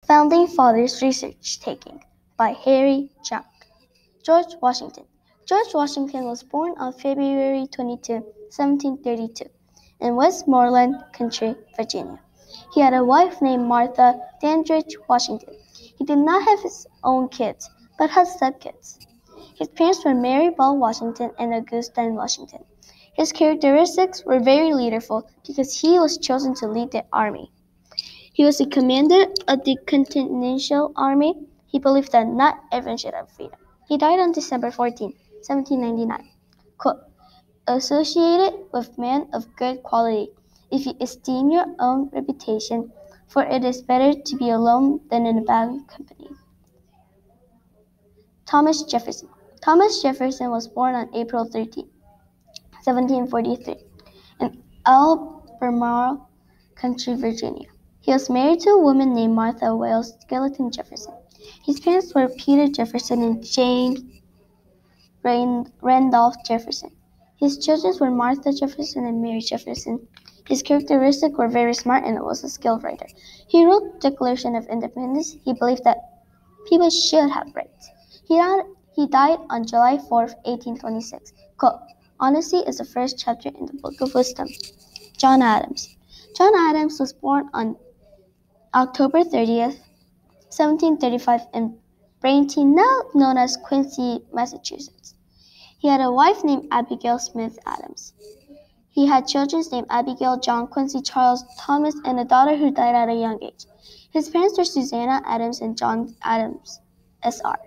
Founding Fathers Research Taking by Harry Jung. George Washington. George Washington was born on February 22, 1732, in Westmoreland Country, Virginia. He had a wife named Martha Dandridge Washington. He did not have his own kids, but had stepkids. His parents were Mary Ball Washington and Augustine Washington. His characteristics were very leaderful because he was chosen to lead the army. He was the commander of the Continental Army. He believed that not everyone should have freedom. He died on December 14, 1799. Quote, associated with men of good quality, if you esteem your own reputation, for it is better to be alone than in a bad company. Thomas Jefferson. Thomas Jefferson was born on April 13, 1743, in Albemarle Country, Virginia. He was married to a woman named Martha Wales Skeleton Jefferson. His parents were Peter Jefferson and James Randolph Jefferson. His children were Martha Jefferson and Mary Jefferson. His characteristics were very smart and was a skilled writer. He wrote the Declaration of Independence. He believed that people should have rights. He died on July 4, 1826. Quote, honesty is the first chapter in the Book of Wisdom. John Adams. John Adams was born on October 30th, 1735 in Braintree, now known as Quincy, Massachusetts. He had a wife named Abigail Smith Adams. He had children named Abigail, John, Quincy, Charles, Thomas, and a daughter who died at a young age. His parents were Susanna Adams and John Adams, S.R.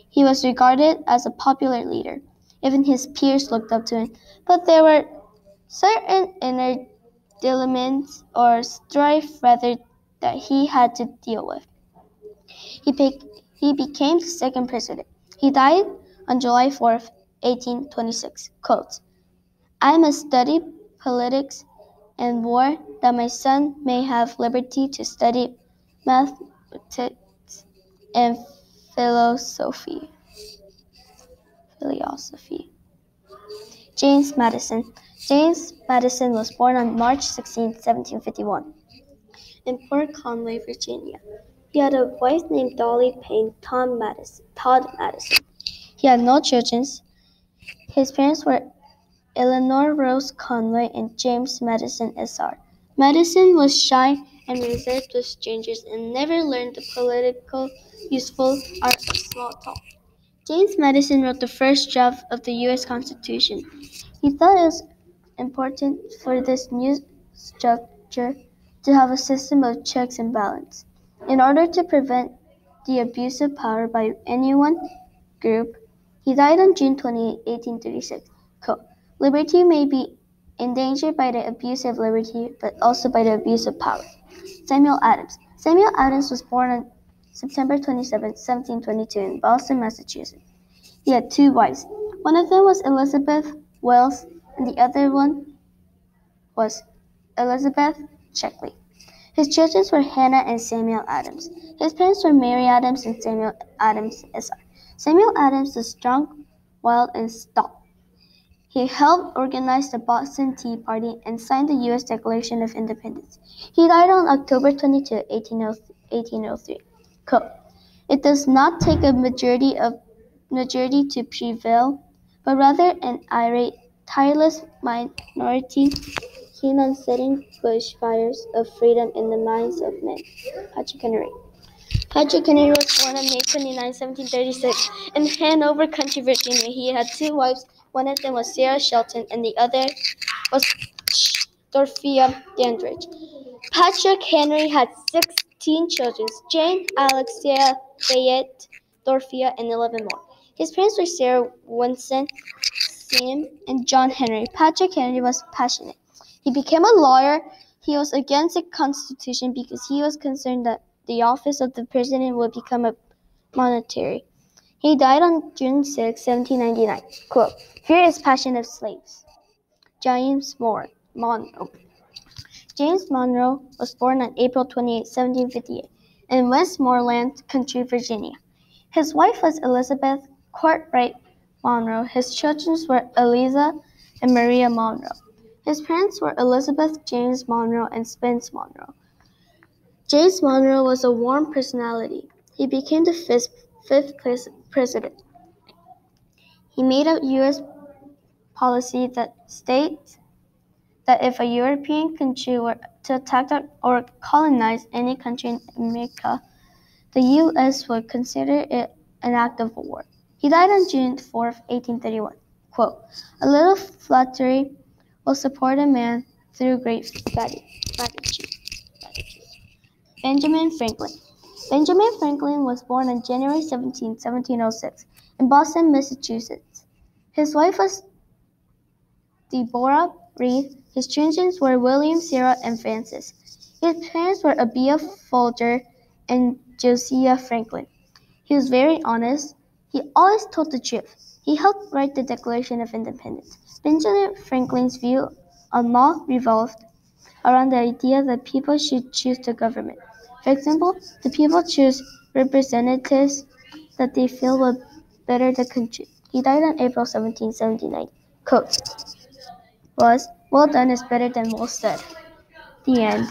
He was regarded as a popular leader. Even his peers looked up to him, but there were certain inner dilemmas or strife rather that he had to deal with. He became the second president. He died on July 4th, 1826. Quote, I must study politics and war that my son may have liberty to study mathematics and philosophy. James Madison. James Madison was born on March 16, 1751, in Port Conway, Virginia. He had a wife named Dolly Payne Todd Madison. He had no children. His parents were Eleanor Rose Conway and James Madison S.R. Madison was shy and reserved with strangers and never learned the political, useful art of small talk. James Madison wrote the first draft of the U.S. Constitution. He thought it was important for this new structure to have a system of checks and balance. In order to prevent the abuse of power by any one group, he died on June 28, 1836. Quote, liberty may be endangered by the abuse of liberty, but also by the abuse of power. Samuel Adams. Samuel Adams was born on September 27, 1722, in Boston, Massachusetts. He had two wives. One of them was Elizabeth Wells, and the other one was Elizabeth Sheckley. His children were Hannah and Samuel Adams. His parents were Mary Adams and Samuel Adams, S.R. Samuel Adams was strong, wild, and stout. He helped organize the Boston Tea Party and signed the U.S. Declaration of Independence. He died on October 22, 1803. Quote, it does not take a majority to prevail, but rather an irate, tireless minority keen on setting bushfires of freedom in the minds of men. Patrick Henry. Patrick Henry was born on May 29, 1736, in Hanover Country, Virginia. He had two wives. One of them was Sarah Shelton, and the other was Dorothea Dandridge. Patrick Henry had 16 children: Jane, Alexia, Fayette, Dorothea, and 11 more. His parents were Sarah Winston, Sam, and John Henry. Patrick Henry was passionate. He became a lawyer. He was against the Constitution because he was concerned that the office of the president would become a monarchy. He died on June 6, 1799. Quote, here is passion of slaves. James Monroe. James Monroe was born on April 28, 1758, in Westmoreland Country, Virginia. His wife was Elizabeth Cartwright Monroe. His children were Eliza and Maria Monroe. His parents were Elizabeth James Monroe and Spence Monroe. James Monroe was a warm personality. He became the fifth president. He made a U.S. policy that states that if a European country were to attack or colonize any country in America, the U.S. would consider it an act of war. He died on June 4, 1831. Quote, "A little flattery will support a man through great gratitude." Benjamin Franklin. Benjamin Franklin was born on January 17, 1706, in Boston, Massachusetts. His wife was Deborah Reed. His children were William, Sarah, and Francis. His parents were Abia Folger and Josiah Franklin. He was very honest. He always told the truth. He helped write the Declaration of Independence. Benjamin Franklin's view on law revolved around the idea that people should choose the government. For example, the people choose representatives that they feel will better the country. He died on April 17, 1779. Quote was, "Well done is better than well said." The end.